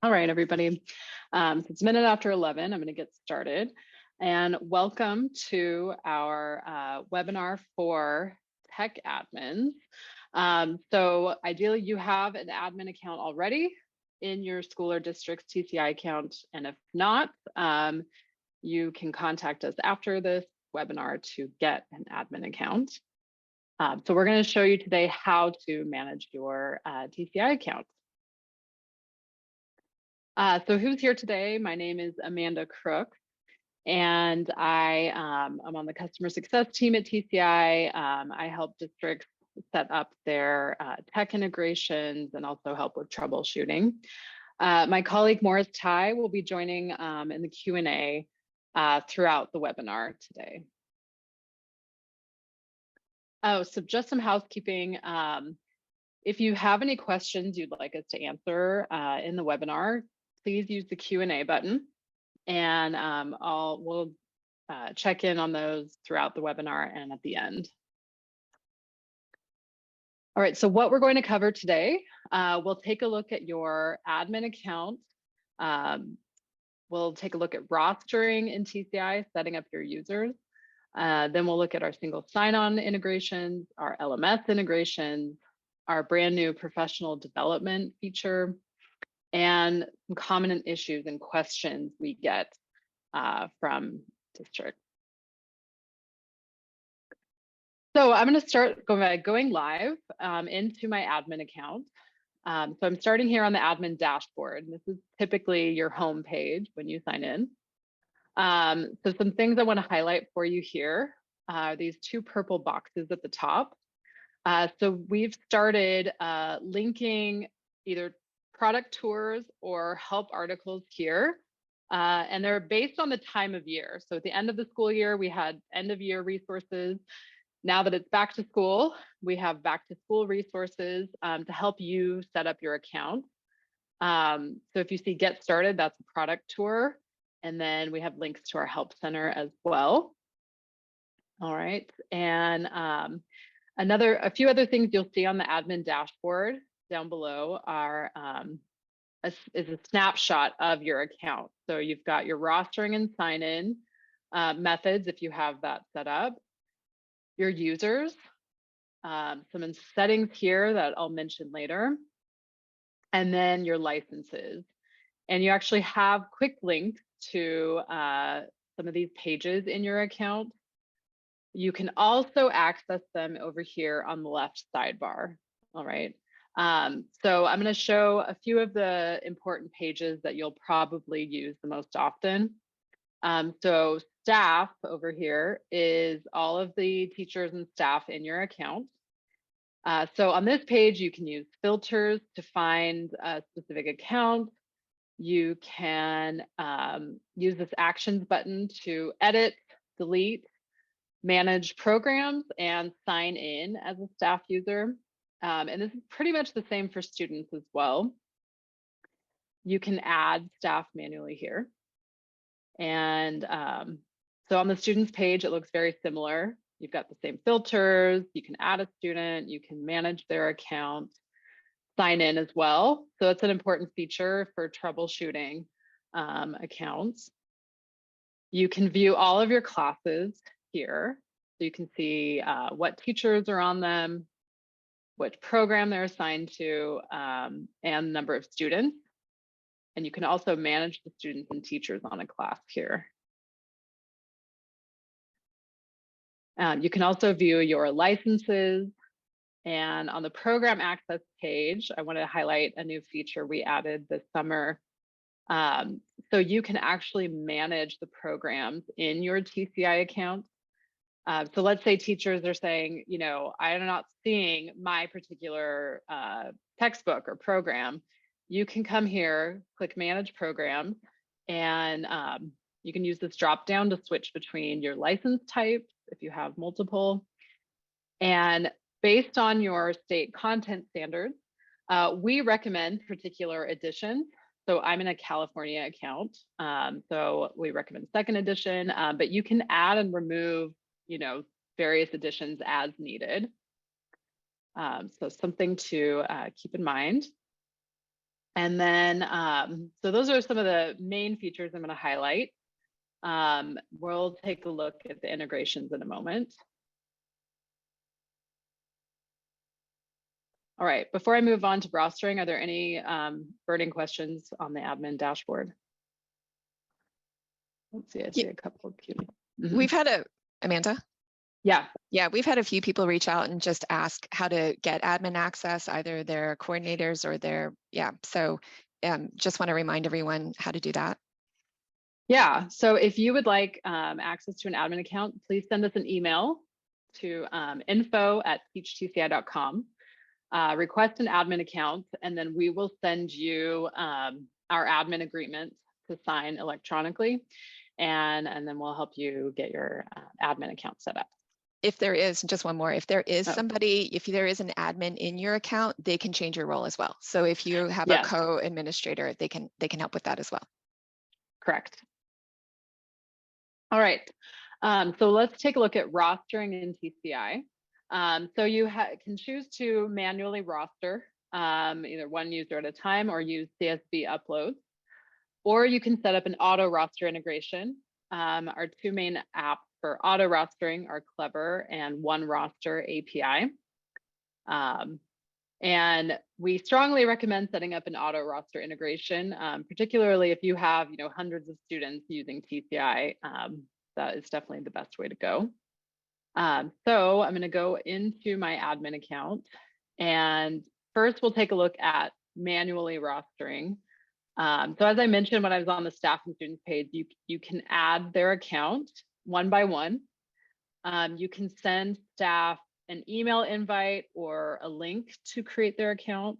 All right, everybody. So it's a minute after 11. I'm going to get started. And welcome to our webinar for tech admins. So ideally, you have an admin account already in your school or district's TCI account. And if not, you can contact us after this webinar to get an admin account. So we're going to show you today how to manage your TCI account. So who's here today? My name is Amanda Crook, and I'm on the customer success team at TCI. I help districts set up their tech integrations and also help with troubleshooting. My colleague Morris Tai will be joining in the Q&A throughout the webinar today. Oh, so just some housekeeping. If you have any questions you'd like us to answer in the webinar, please use the Q&A button, and we'll check in on those throughout the webinar and at the end. All right, so what we're going to cover today, we'll take a look at your admin account. We'll take a look at rostering in TCI, setting up your users. Then we'll look at our single sign-on integrations, our LMS integrations, our brand new professional development feature, and some common issues and questions we get from districts. So I'm going to start going live into my admin account. So I'm starting here on the admin dashboard. This is typically your home page when you sign in. So some things I want to highlight for you here are these two purple boxes at the top. So we've started linking either product tours or help articles here. And they're based on the time of year. So at the end of the school year, we had end of year resources. Now that it's back to school, we have back to school resources to help you set up your account. So if you see get started, that's a product tour. And then we have links to our help center as well. All right. And a few other things you'll see on the admin dashboard down below are is a snapshot of your account. So you've got your rostering and sign-in methods if you have that set up, your users, some settings here that I'll mention later, and then your licenses. And you actually have quick links to some of these pages in your account. You can also access them over here on the left sidebar. All right. So I'm going to show a few of the important pages that you'll probably use the most often. So staff over here is all of the teachers and staff in your account. So on this page, you can use filters to find a specific account. You can use this actions button to edit, delete, manage programs, and sign in as a staff user. And this is pretty much the same for students as well. You can add staff manually here. And so on the students page, it looks very similar. You've got the same filters. You can add a student. You can manage their account, sign in as well. So it's an important feature for troubleshooting accounts. You can view all of your classes here. So you can see what teachers are on them, which program they're assigned to, and the number of students. And you can also manage the students and teachers on a class here. You can also view your licenses. And on the program access page, I want to highlight a new feature we added this summer. So you can actually manage the programs in your TCI account. So let's say teachers are saying, you know, I'm not seeing my particular textbook or program. You can come here, click manage programs, and you can use this drop down to switch between your license types if you have multiple. And based on your state content standards, we recommend particular editions. So I'm in a California account, so we recommend second edition, but you can add and remove, you know, various editions as needed. So something to keep in mind. And then, so those are some of the main features I'm going to highlight. We'll take a look at the integrations in a moment. All right, before I move on to rostering, are there any burning questions on the admin dashboard? Let's see, I see a couple of Q&A. We've had Amanda? Yeah. Yeah, we've had a few people reach out and just ask how to get admin access, either their coordinators or their, so just want to remind everyone how to do that. Yeah, so if you would like access to an admin account, please send us an email to info@teachtci.com. Request an admin account, and then we will send you our admin agreement to sign electronically, and then we'll help you get your admin account set up. If there is, just one more, if there is somebody, if there is an admin in your account, they can change your role as well. So if you have a co-administrator, they can help with that as well. Correct. All right, so let's take a look at rostering in TCI. So you can choose to manually roster either one user at a time or use CSV uploads, or you can set up an auto roster integration. Our two main apps for auto rostering are Clever and One Roster API. And we strongly recommend setting up an auto roster integration, particularly if you have hundreds of students using TCI. That is definitely the best way to go. So I'm going to go into my admin account, and first we'll take a look at manually rostering. So as I mentioned when I was on the staff and students page, you can add their account one by one. You can send staff an email invite or a link to create their account,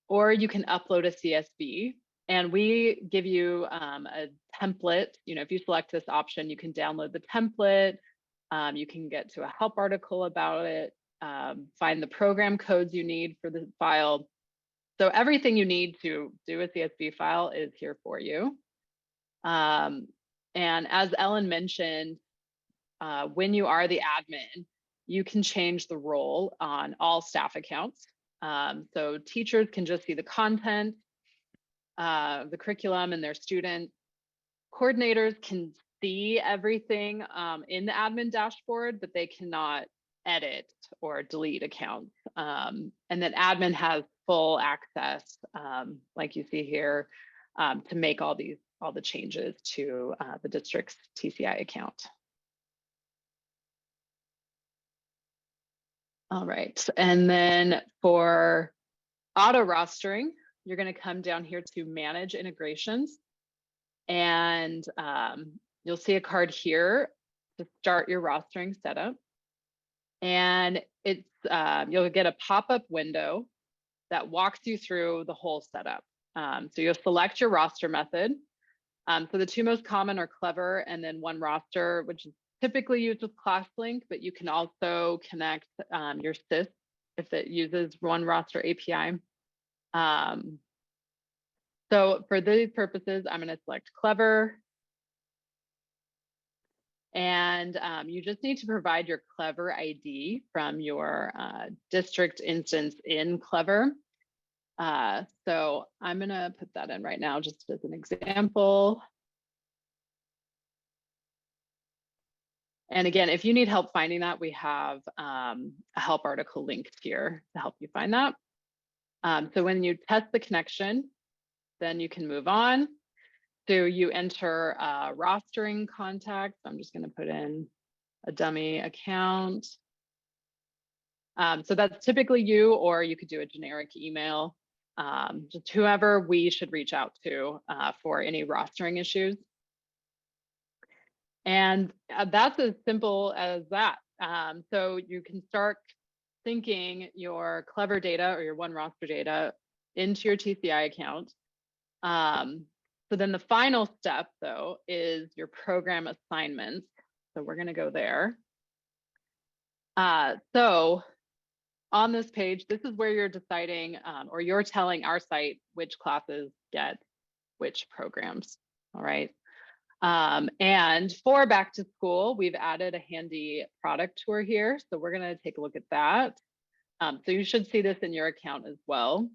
or you can upload a CSV. And we give you a template. If you select this option, you can download the template. You can get to a help article about it, find the program codes you need for the file. So everything you need to do a CSV file is here for you. And as Ellen mentioned, when you are the admin, you can change the role on all staff accounts. So teachers can just see the content, the curriculum, and their students. Coordinators can see everything in the admin dashboard, but they cannot edit or delete accounts. And then admin has full access, like you see here, to make all the changes to the district's TCI account. All right, and then for auto rostering, you're going to come down here to manage integrations, and you'll see a card here to start your rostering setup. And it's you'll get a pop-up window that walks you through the whole setup. So you'll select your roster method. So the two most common are Clever and then One Roster, which is typically used with ClassLink, but you can also connect your SIS if it uses One Roster API. So for these purposes, I'm going to select Clever. And you just need to provide your Clever ID from your district instance in Clever. So I'm going to put that in right now just as an example. And again, if you need help finding that, we have a help article linked here to help you find that. So when you test the connection, then you can move on. So you enter rostering contacts. I'm just going to put in a dummy account. So that's typically you, or you could do a generic email, just whoever we should reach out to for any rostering issues. And that's as simple as that. So you can start syncing your Clever data or your One Roster data into your TCI account. So then the final step, though, is your program assignments. So we're going to go there. So on this page, this is where you're deciding or you're telling our site which classes get which programs. All right. And for back to school, we've added a handy product tour here. So we're going to take a look at that. So you should see this in your account as well.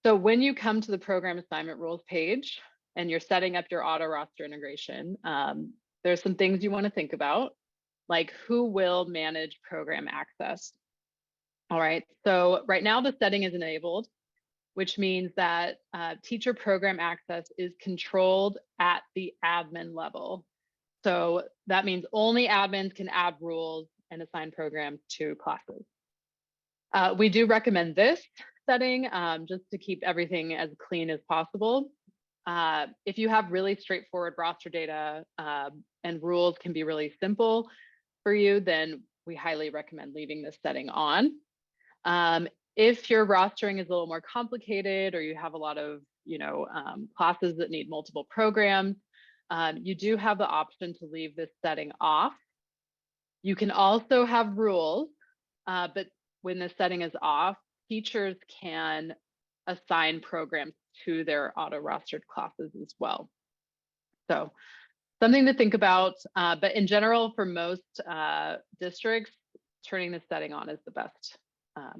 So when you come to the program assignment rules page and you're setting up your auto roster integration, there's some things you want to think about, like who will manage program access. All right, so right now the setting is enabled, which means that teacher program access is controlled at the admin level. So that means only admins can add rules and assign programs to classes. We do recommend this setting just to keep everything as clean as possible. If you have really straightforward roster data and rules can be really simple for you, then we highly recommend leaving this setting on. If your rostering is a little more complicated or you have a lot of classes that need multiple programs, you do have the option to leave this setting off. You can also have rules, but when the setting is off, teachers can assign programs to their auto-rostered classes as well. So something to think about, but in general, for most districts, turning this setting on is the best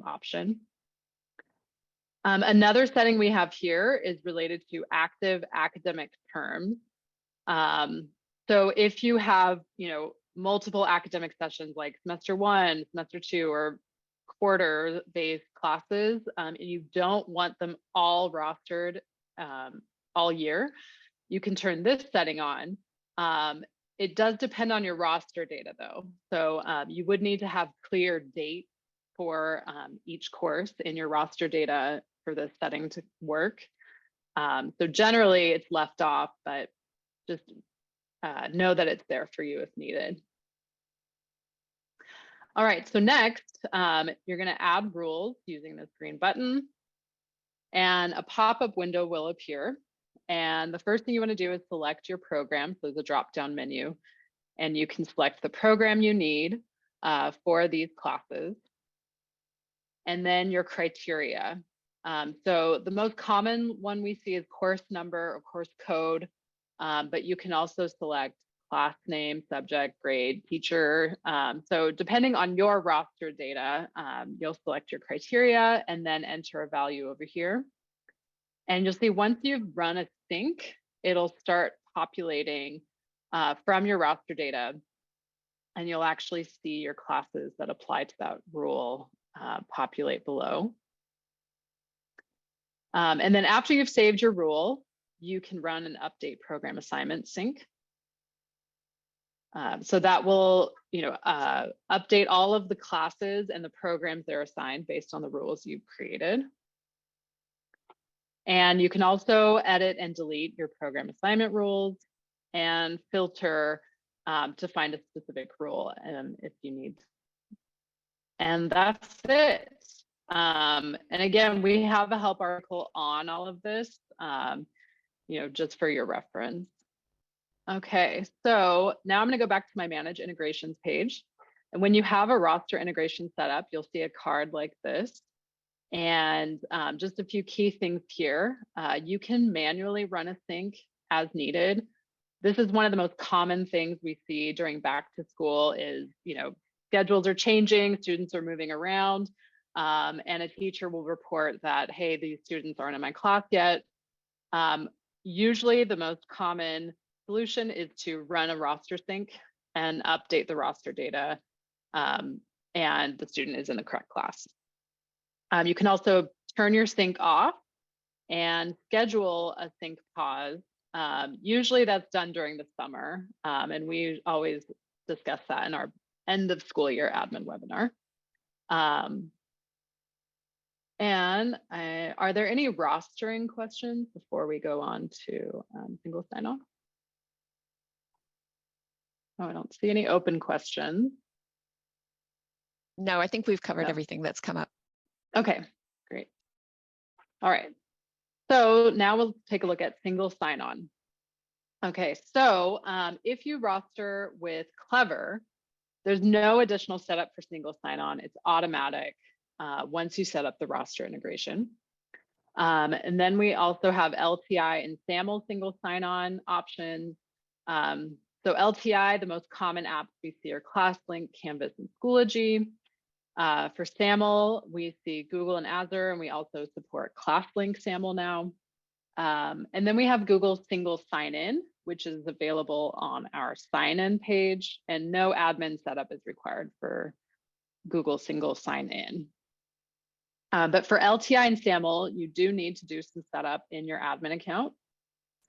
option. Another setting we have here is related to active academic terms. So if you have, multiple academic sessions like semester 1, semester 2, or quarter-based classes, and you don't want them all rostered all year, you can turn this setting on. It does depend on your roster data though. So you would need to have clear dates for each course in your roster data for this setting to work. So generally it's left off, but just know that it's there for you if needed. All right, so next, you're gonna add rules using this green button, and a pop-up window will appear. And the first thing you wanna do is select your program. So there's a drop-down menu, and you can select the program you need for these classes. And then your criteria. So the most common one we see is course number or course code, but you can also select class name, subject, grade, teacher. So depending on your roster data, you'll select your criteria and then enter a value over here. And you'll see once you've run a sync, it'll start populating from your roster data, and you'll actually see your classes that apply to that rule populate below. And then after you've saved your rule, you can run an update program assignment sync. So that will, update all of the classes and the programs they're assigned based on the rules you've created. And you can also edit and delete your program assignment rules and filter to find a specific rule if you need. And that's it. And again, we have a help article on all of this, just for your reference. Okay, so now I'm going to go back to my Manage Integrations page. And when you have a roster integration set up, you'll see a card like this. And just a few key things here. You can manually run a sync as needed. This is one of the most common things we see during back to school is, schedules are changing, students are moving around, and a teacher will report that, hey, these students aren't in my class yet. Usually the most common solution is to run a roster sync and update the roster data, and the student is in the correct class. You can also turn your sync off and schedule a sync pause. Usually that's done during the summer, and we always discuss that in our end of school year admin webinar. Are there any rostering questions before we go on to single sign-on? Oh, I don't see any open questions. No, I think we've covered everything that's come up. Okay, great. All right. So now we'll take a look at single sign-on. Okay, so if you roster with Clever, there's no additional setup for single sign-on. It's automatic once you set up the roster integration. And then we also have LTI and SAML single sign-on options. So LTI, the most common apps we see are ClassLink, Canvas, and Schoology. For SAML, we see Google and Azure, and we also support ClassLink SAML now. And then we have Google Single Sign-In, which is available on our sign-in page, and no admin setup is required for Google Single Sign-In. But for LTI and SAML, you do need to do some setup in your admin account.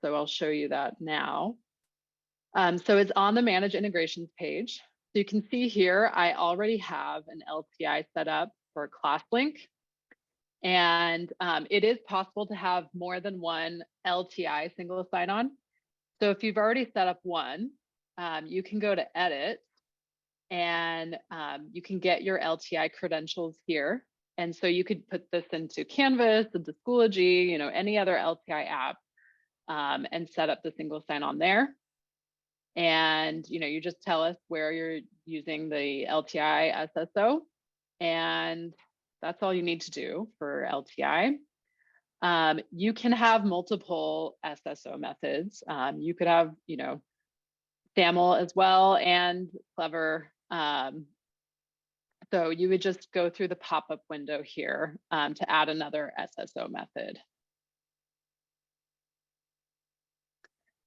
So I'll show you that now. So it's on the Manage Integrations page. So you can see here, I already have an LTI set up for ClassLink. And it is possible to have more than one LTI single sign-on. So if you've already set up one, you can go to Edit, and you can get your LTI credentials here. And so you could put this into Canvas, into Schoology, you know, any other LTI app, and set up the single sign-on there. And you know, you just tell us where you're using the LTI SSO, and that's all you need to do for LTI. You can have multiple SSO methods. You could have, you know, SAML as well and Clever. So you would just go through the pop-up window here to add another SSO method.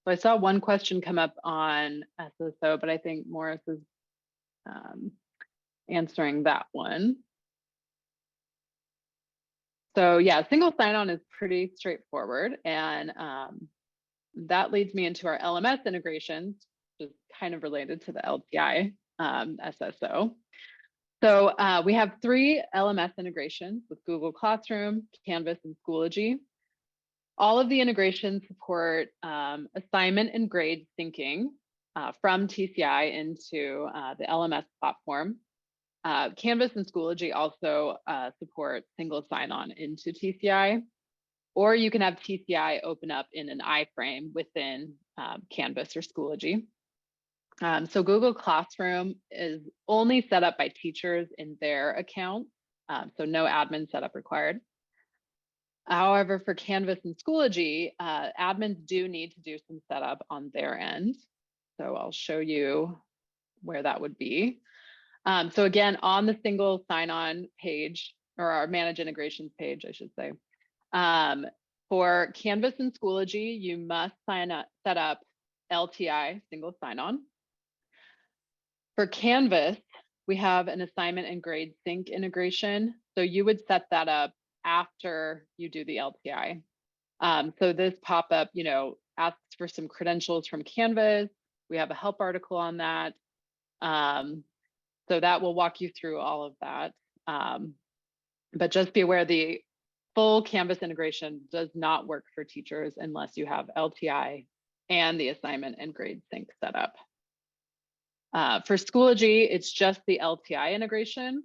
So I saw one question come up on SSO, but I think Morris is answering that one. So yeah, single sign-on is pretty straightforward, and that leads me into our LMS integrations, which is kind of related to the LTI SSO. So we have 3 LMS integrations with Google Classroom, Canvas, and Schoology. All of the integrations support assignment and grade syncing from TCI into the LMS platform. Canvas and Schoology also support single sign-on into TCI, or you can have TCI open up in an iframe within Canvas or Schoology. So Google Classroom is only set up by teachers in their account, so no admin setup required. However, for Canvas and Schoology, admins do need to do some setup on their end. So I'll show you where that would be. So again, on the single sign-on page, or our Manage Integrations page, I should say, for Canvas and Schoology, you must set up LTI single sign-on. For Canvas, we have an assignment and grade sync integration. So you would set that up after you do the LTI. So this pop-up, you know, asks for some credentials from Canvas. We have a help article on that. So that will walk you through all of that. But just be aware the full Canvas integration does not work for teachers unless you have LTI and the assignment and grade sync set up. For Schoology, it's just the LTI integration.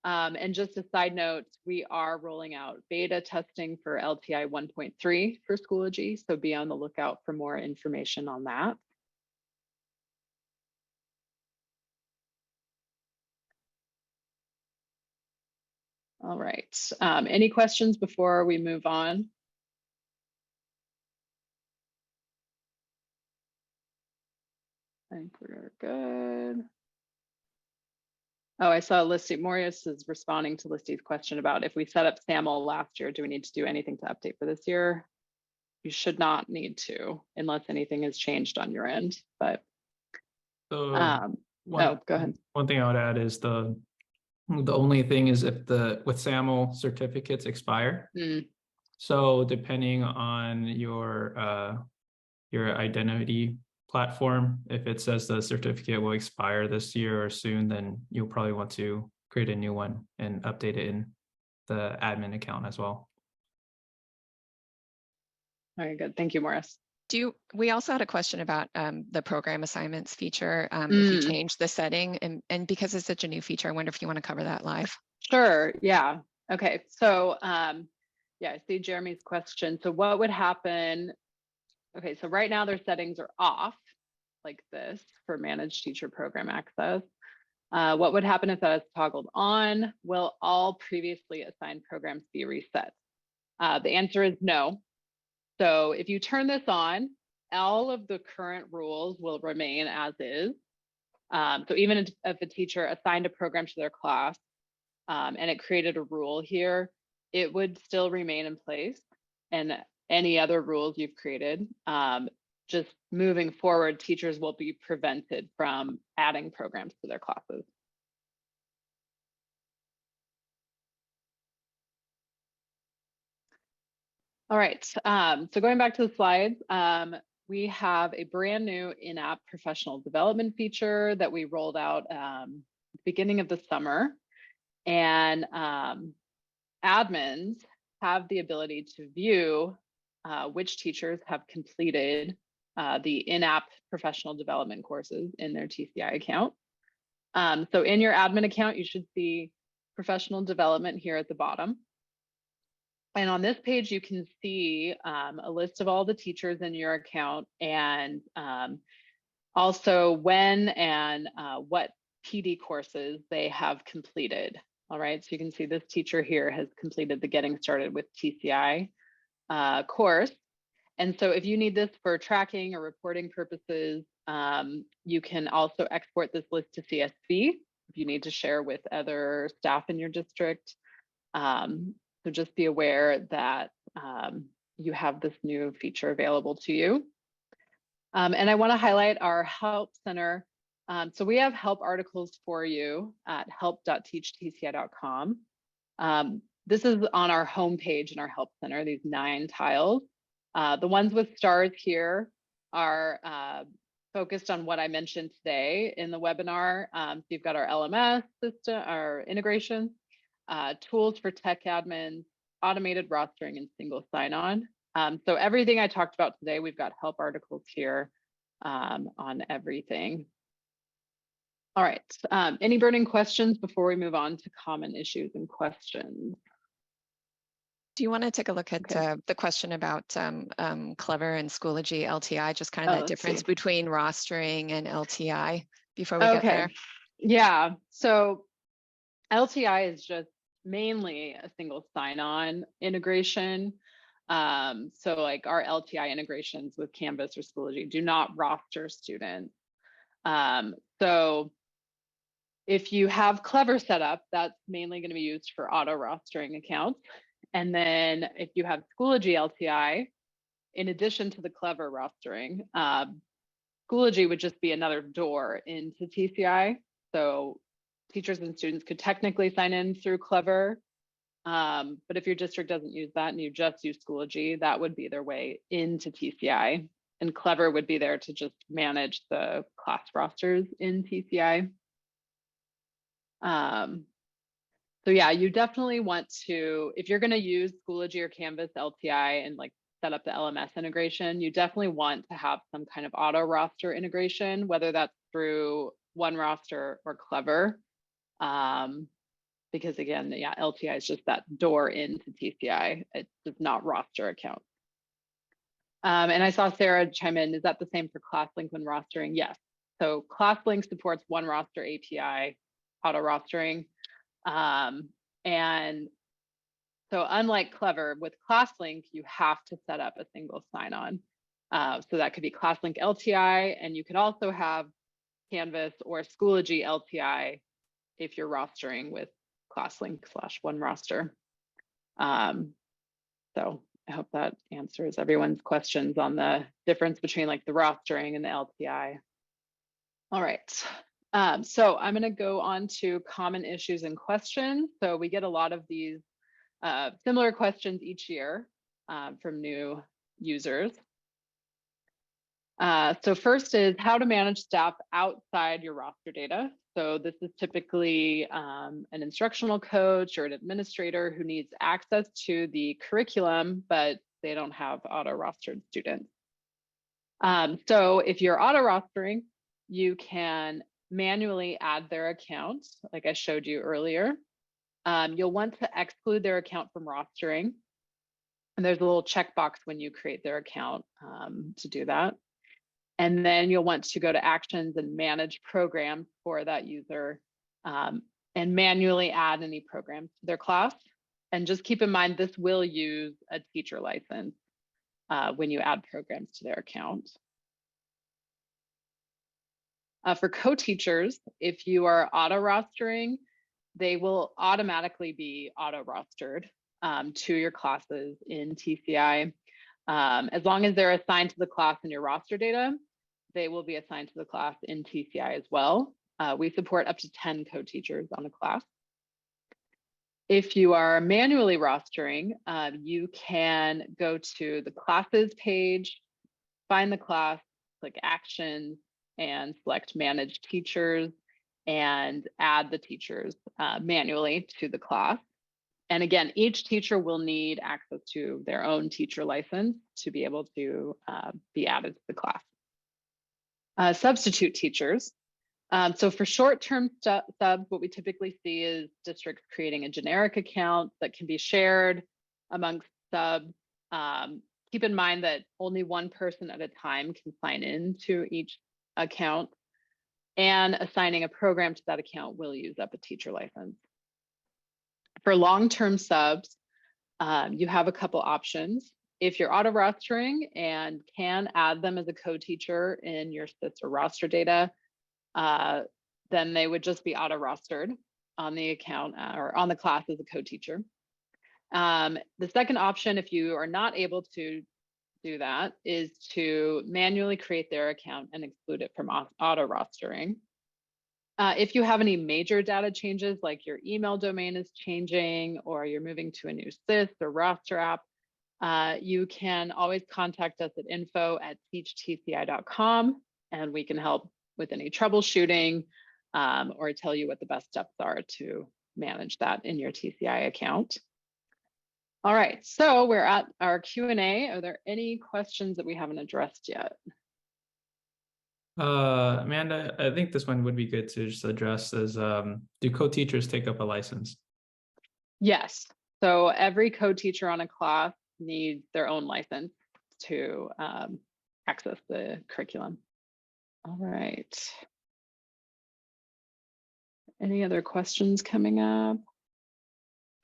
And just a side note, we are rolling out beta testing for LTI 1.3 for Schoology, so be on the lookout for more information on that. All right, any questions before we move on? I think we're good. Oh, I saw Listy, Morris is responding to Listy's question about if we set up SAML last year, do we need to do anything to update for this year? You should not need to, unless anything has changed on your end, but. So go ahead. One thing I would add is the only thing is if with SAML certificates expire. So depending on your identity platform, if it says the certificate will expire this year or soon, then you'll probably want to create a new one and update it in the admin account as well. Very good. Thank you, Morris. We also had a question about the program assignments feature. If you change the setting, and because it's such a new feature, I wonder if you want to cover that live. Sure. Yeah. Okay. So yeah, I see Jeremy's question. So what would happen? Okay, so right now their settings are off like this for managed teacher program access. What would happen if that is toggled on? Will all previously assigned programs be reset? The answer is no. So if you turn this on, all of the current rules will remain as is. So even if a teacher assigned a program to their class, and it created a rule here, it would still remain in place, and any other rules you've created, just moving forward, teachers will be prevented from adding programs to their classes. All right, so going back to the slides, we have a brand new in-app professional development feature that we rolled out beginning of the summer. And admins have the ability to view which teachers have completed the in-app professional development courses in their TCI account. So in your admin account, you should see professional development here at the bottom. And on this page, you can see a list of all the teachers in your account, and also when and what PD courses they have completed. All right, so you can see this teacher here has completed the Getting Started with TCI course. And so if you need this for tracking or reporting purposes, you can also export this list to CSV if you need to share with other staff in your district. So just be aware that you have this new feature available to you. And I want to highlight our Help Center. So we have help articles for you at help.teachtci.com. This is on our homepage in our Help Center, these 9 tiles. The ones with stars here are focused on what I mentioned today in the webinar. So you've got our LMS system, our integration, tools for tech admins, automated rostering, and single sign-on. So everything I talked about today, we've got help articles here on everything. All right, any burning questions before we move on to common issues and questions? Do you want to take a look at the question about Clever and Schoology LTI, just kind of that difference between rostering and LTI before we get there? Yeah, so LTI is just mainly a single sign-on integration. So like our LTI integrations with Canvas or Schoology do not roster students. So if you have Clever set up, that's mainly going to be used for auto rostering accounts. And then if you have Schoology LTI, in addition to the Clever rostering, Schoology would just be another door into TCI. So teachers and students could technically sign in through Clever. But if your district doesn't use that and you just use Schoology, that would be their way into TCI. And Clever would be there to just manage the class rosters in TCI. So yeah, you definitely want to, if you're going to use Schoology or Canvas LTI and like set up the LMS integration, you definitely want to have some kind of auto roster integration, whether that's through OneRoster or Clever. Because again, yeah, LTI is just that door into TCI. It does not roster accounts. And I saw Sarah chime in, is that the same for ClassLink when rostering? Yes. So ClassLink supports OneRoster API auto rostering. And so unlike Clever, with ClassLink, you have to set up a single sign-on. So that could be ClassLink LTI, and you could also have Canvas or Schoology LTI if you're rostering with ClassLink/OneRoster. So I hope that answers everyone's questions on the difference between like the rostering and the LTI. All right. So I'm going to go on to common issues and questions. So we get a lot of these similar questions each year from new users. So first is how to manage staff outside your roster data. So this is typically an instructional coach or an administrator who needs access to the curriculum, but they don't have auto-rostered students. So if you're auto-rostering, you can manually add their account, like I showed you earlier. You'll want to exclude their account from rostering. And there's a little checkbox when you create their account to do that. And then you'll want to go to actions and manage programs for that user and manually add any programs to their class. And just keep in mind, this will use a teacher license when you add programs to their account. For co-teachers, if you are auto-rostering, they will automatically be auto-rostered to your classes in TCI. As long as they're assigned to the class in your roster data, they will be assigned to the class in TCI as well. We support up to 10 co-teachers on a class. If you are manually rostering, you can go to the classes page, find the class, click actions, and select manage teachers and add the teachers manually to the class. And again, each teacher will need access to their own teacher license to be able to be added to the class. Substitute teachers. So for short-term subs, what we typically see is districts creating a generic account that can be shared amongst subs. Keep in mind that only one person at a time can sign in to each account, and assigning a program to that account will use up a teacher license. For long-term subs, you have a couple options. If you're auto-rostering and can add them as a co-teacher in your SIS or roster data, then they would just be auto-rostered on the account or on the class as a co-teacher. The second option, if you are not able to do that, is to manually create their account and exclude it from auto-rostering. If you have any major data changes, like your email domain is changing or you're moving to a new SIS or roster app, you can always contact us at info@teachtci.com, and we can help with any troubleshooting or tell you what the best steps are to manage that in your TCI account. All right, so we're at our Q&A. Are there any questions that we haven't addressed yet? Amanda, I think this one would be good to just address is, do co-teachers take up a license? Yes, so every co-teacher on a class needs their own license to access the curriculum. All right. Any other questions coming up?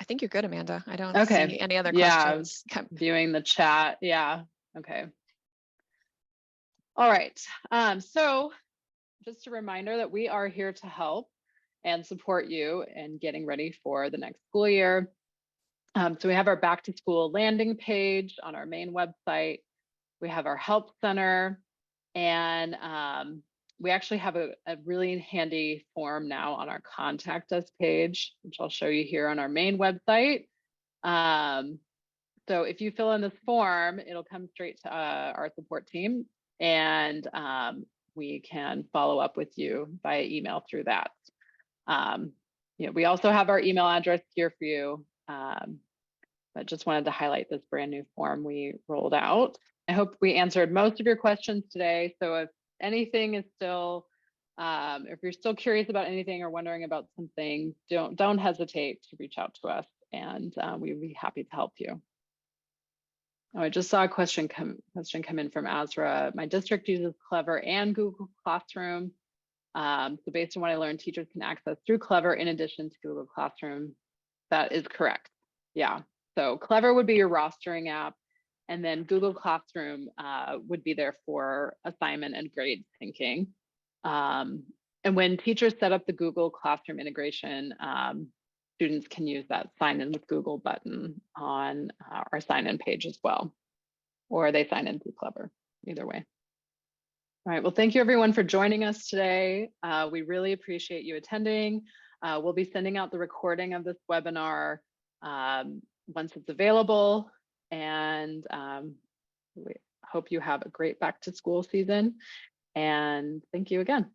I think you're good, Amanda. I don't see any other questions. Yeah, viewing the chat. Yeah, okay. All right, so just a reminder that we are here to help and support you in getting ready for the next school year. So we have our back to school landing page on our main website. We have our help center, and we actually have a really handy form now on our contact us page, which I'll show you here on our main website. So if you fill in this form, it'll come straight to our support team, and we can follow up with you via email through that. We also have our email address here for you, but just wanted to highlight this brand new form we rolled out. I hope we answered most of your questions today. So if anything is still, if you're still curious about anything or wondering about something, don't hesitate to reach out to us, and we'd be happy to help you. Oh, I just saw a question come in from Azra. My district uses Clever and Google Classroom. So based on what I learned, teachers can access through Clever in addition to Google Classroom. That is correct. Yeah. So Clever would be your rostering app, and then Google Classroom would be there for assignment and grade syncing. And when teachers set up the Google Classroom integration, students can use that sign in with Google button on our sign in page as well, or they sign in through Clever, either way. All right, well, thank you everyone for joining us today. We really appreciate you attending. We'll be sending out the recording of this webinar once it's available, and we hope you have a great back to school season, and thank you again.